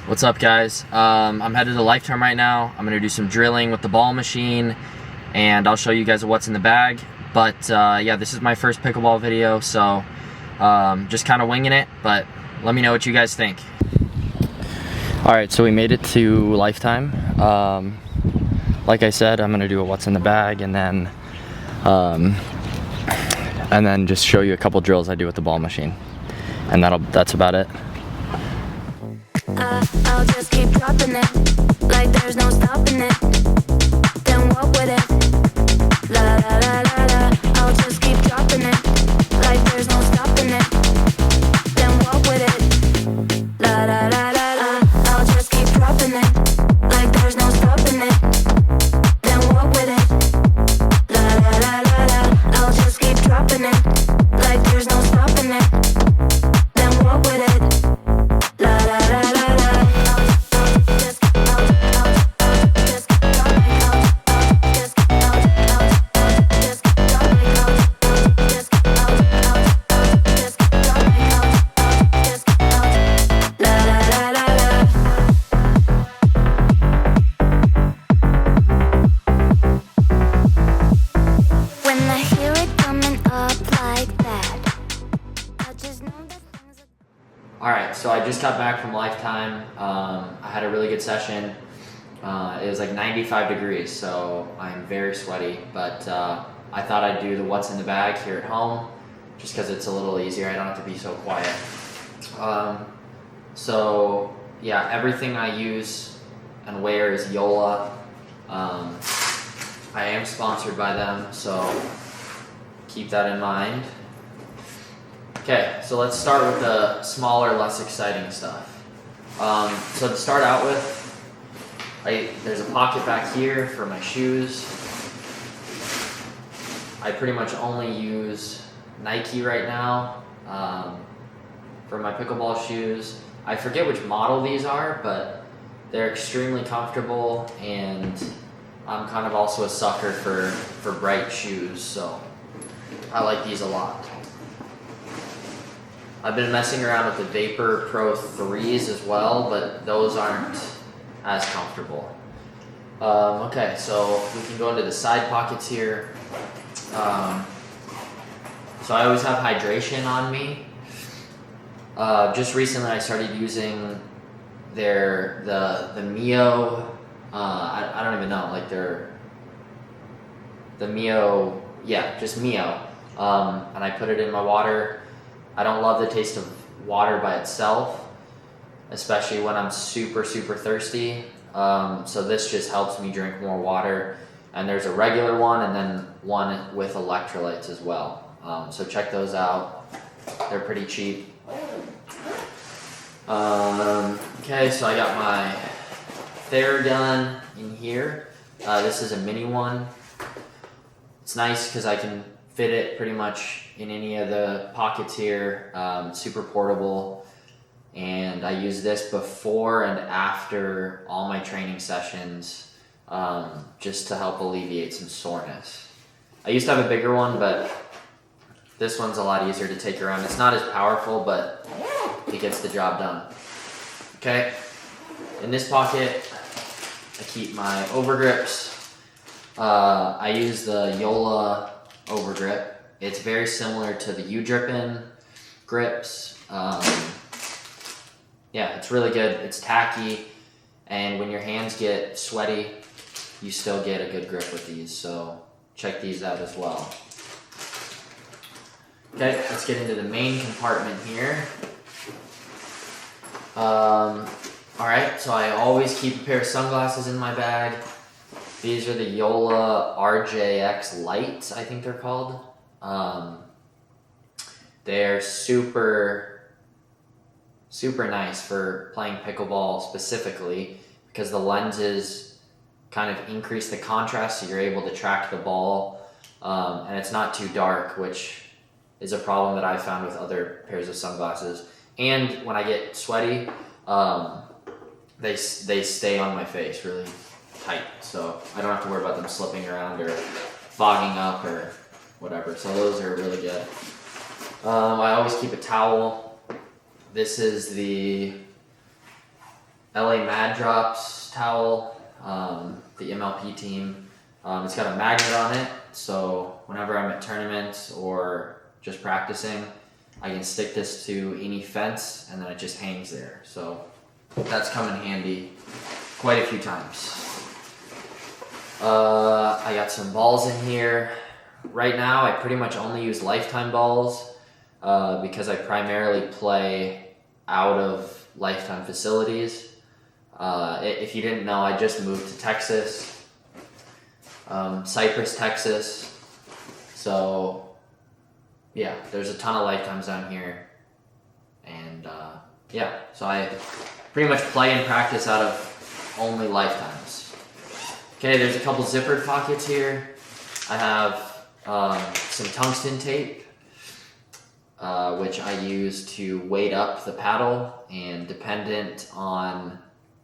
What's up, guys? I'm headed to Lifetime right now. I'm gonna do some drilling with the ball machine, and I'll show you guys what's in the bag. But yeah, this is my first pickleball video, so just kind of winging it, but let me know what you guys think. Alright, so we made it to Lifetime. Like I said, I'm gonna do a what's in the bag, and then just show you a couple drills I do with the ball machine. And that's about it. I'll just keep dropping it, like there's no stopping it. Then what with it? La la la la la. I'll just keep dropping it, like there's no stopping it. Then what with it? La la la la la. I'll just keep dropping it, like there's no stopping it. Then what with it? La la la la la. I'll just keep dropping it, like there's no stopping it. Then what with it? La la la la. Alright, so I just got back from Lifetime. I had a really good session. It was like 95 degrees, so I'm very sweaty, but I thought I'd do the what's in the bag here at home, just because it's a little easier. I don't have to be so quiet. So yeah, everything I use and wear is Yola. I am sponsored by them, so keep that in mind. Okay, so let's start with the smaller, less exciting stuff. So to start out with, there's a pocket back here for my shoes. I pretty much only use Nike right now for my pickleball shoes. I forget which model these are, but they're extremely comfortable, and I'm kind of also a sucker for bright shoes, so I like these a lot. I've been messing around with the Vapor Pro 3s as well, but those aren't as comfortable. Okay, so we can go into the side pockets here. So I always have hydration on me. Just recently I started using the Mio, I don't even know, like the Mio, yeah, just Mio. And I put it in my water. I don't love the taste of water by itself, especially when I'm super, super thirsty. So this just helps me drink more water. And there's a regular one and then one with electrolytes as well. So check those out. They're pretty cheap. Okay, so I got my Theragun in here. This is a mini one. It's nice because I can fit it pretty much in any of the pockets here. Super portable, and I use this before and after all my training sessions, just to help alleviate some soreness. I used to have a bigger one, but this one's a lot easier to take around. It's not as powerful, but it gets the job done. Okay, in this pocket I keep my overgrips. I use the Yola overgrip. It's very similar to the U-Drippin grips. Yeah, it's really good. It's tacky, and when your hands get sweaty, you still get a good grip with these, so check these out as well. Okay, let's get into the main compartment here. Alright, so I always keep a pair of sunglasses in my bag. These are the Yola RJX Light, I think they're called. They're super, super nice for playing pickleball specifically, because the lenses kind of increase the contrast, so you're able to track the ball, and it's not too dark, which is a problem that I found with other pairs of sunglasses. And when I get sweaty, they stay on my face really tight, so I don't have to worry about them slipping around or fogging up or whatever. So those are really good. I always keep a towel. This is the LA Mad Drops towel, the MLP team. It's got a magnet on it, so whenever I'm at tournaments or just practicing, I can stick this to any fence and then it just hangs there. So that's come in handy quite a few times. I got some balls in here. Right now, I pretty much only use Lifetime balls because I primarily play out of Lifetime facilities. If you didn't know, I just moved to Texas, Cypress, Texas. So yeah, there's a ton of Lifetimes down here. And yeah, so I pretty much play and practice out of only Lifetimes. Okay, there's a couple zippered pockets here. I have some tungsten tape, which I use to weight up the paddle, and dependent on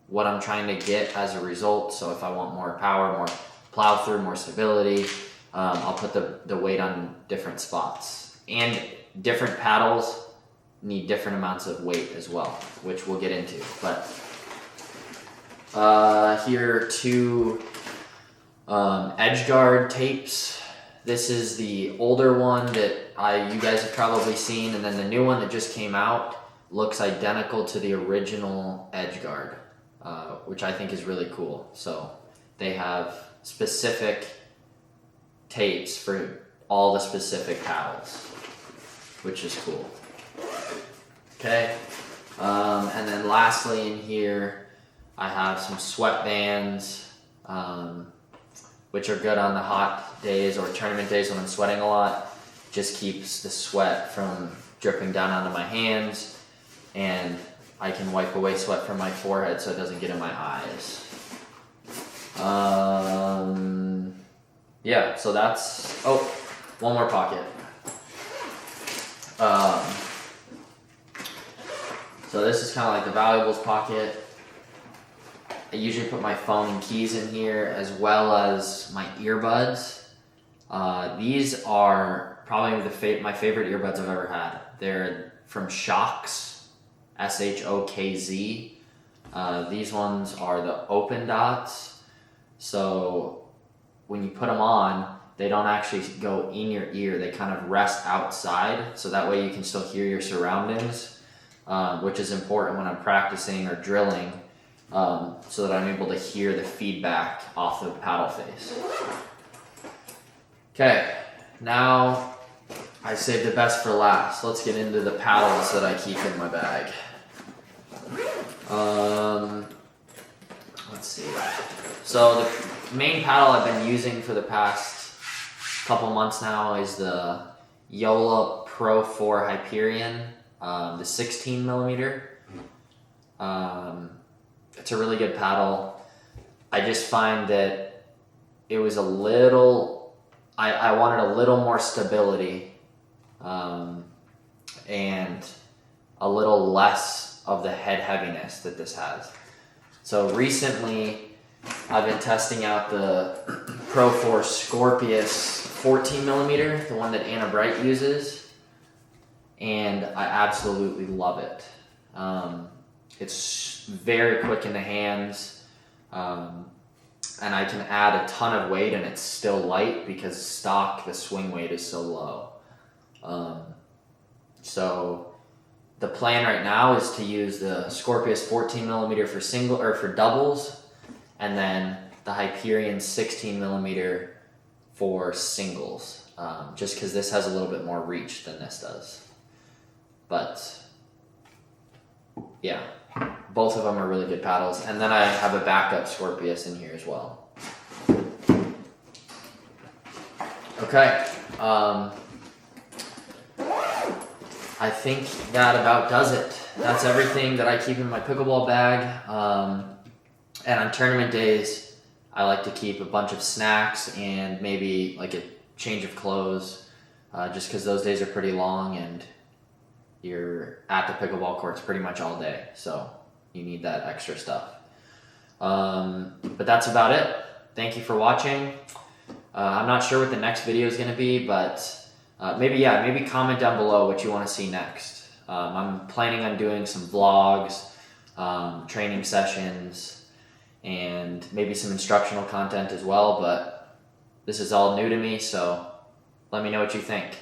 what I'm trying to get as a result. So if I want more power, more plow through, more stability, I'll put the weight on different spots. And different paddles need different amounts of weight as well, which we'll get into. But here are two edge guard tapes. This is the older one that you guys have probably seen, and then the new one that just came out looks identical to the original edge guard, which I think is really cool. So they have specific tapes for all the specific paddles, which is cool. Okay, and then lastly in here, I have some sweatbands, which are good on the hot days or tournament days when I'm sweating a lot. Just keeps the sweat from dripping down onto my hands, and I can wipe away sweat from my forehead so it doesn't get in my eyes. Yeah, so that's, oh, one more pocket. So this is kind of like the valuables pocket. I usually put my phone and keys in here, as well as my earbuds. These are probably my favorite earbuds I've ever had. They're from Shokz, S-H-O-K-Z. These ones are the open dots. So when you put them on, they don't actually go in your ear. They kind of rest outside, so that way you can still hear your surroundings, which is important when I'm practicing or drilling. So that I'm able to hear the feedback off the paddle face. Okay, now I saved the best for last. Let's get into the paddles that I keep in my bag. Let's see. So the main paddle I've been using for the past couple months now is the Yola Pro 4 Hyperion, the 16 millimeter. It's a really good paddle. I just find that it was a little, I wanted a little more stability, and a little less of the head heaviness that this has. So recently, I've been testing out the Pro 4 Scorpius 14 millimeter, the one that Anna Bright uses, and I absolutely love it. It's very quick in the hands, and I can add a ton of weight and it's still light because stock, the swing weight is so low. So the plan right now is to use the Scorpius 14 millimeter for single or for doubles, and then the Hyperion 16 millimeter for singles, just because this has a little bit more reach than this does. But yeah, both of them are really good paddles. And then I have a backup Scorpius in here as well. Okay. I think that about does it. That's everything that I keep in my pickleball bag. And on tournament days, I like to keep a bunch of snacks and maybe like a change of clothes, just because those days are pretty long and you're at the pickleball courts pretty much all day, so you need that extra stuff. But that's about it. Thank you for watching. I'm not sure what the next video is going to be, but maybe comment down below what you want to see next. I'm planning on doing some vlogs, training sessions, and maybe some instructional content as well, but this is all new to me, so let me know what you think.